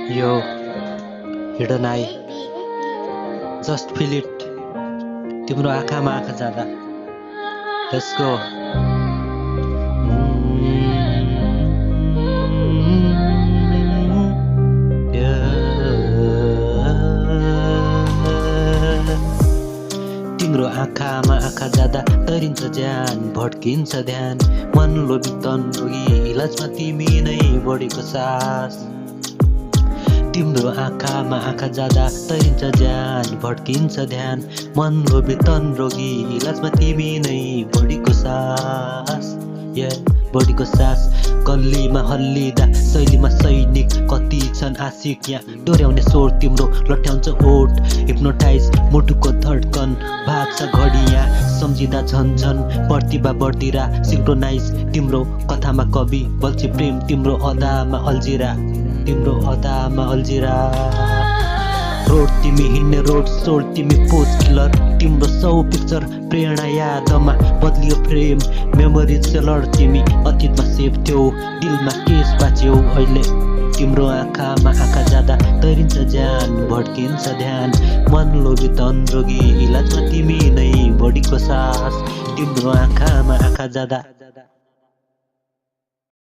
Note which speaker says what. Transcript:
Speaker 1: यो hidden I just feel it तिम्रो आँखामा आँखा जाँदा लेट्स गो तिम्रो आँखामा आँखा जाँदा तरिन्छ ज्यान भड्किन्छ ध्यान मन लोभी तन रोगी इलाजमा तिमी नै बढेको सास तिम्रो आँखामा आँखा जाँदा तरिन्छ ज्यान भड्किन्छ ध्यान मन लोभी तन रोगी इलाजमा तिमी नै बढीको सास बढीको सास गल्लीमा हल्लिँदा शैलीमा सैनिक कति छन् आशिक यहाँ डोर्याउने स्वर तिम्रो लट्याउँछ ओठ हिप्नोटाइज मुटुको धड्कन भाग्छ घडी यहाँ सम्झिँदा झन्झन प्रतिभा बढ्दिरा सिङ्क्रोनाइज तिम्रो कथामा कवि बल्छी प्रेम तिम्रो अदामा अल्झिरा रोड तिमी हिँड्ने रोड सोल तिमी पोज किलर तिम्रो सौ पिक्चर प्रेरणा यादमा बदलियो फ्रेम मेमोरी सेलर तिमी अतीतमा सेभ थियौ दिलमा केस बाच्यौ अहिले तिम्रो आँखामा आँखा जाँदा तरिन्छ ज्यान भड्किन्छ ध्यान मन लोभी तन रोगी इलाजमा तिमी नै बढीको सास तिम्रो आँखामा आँखा जाँदा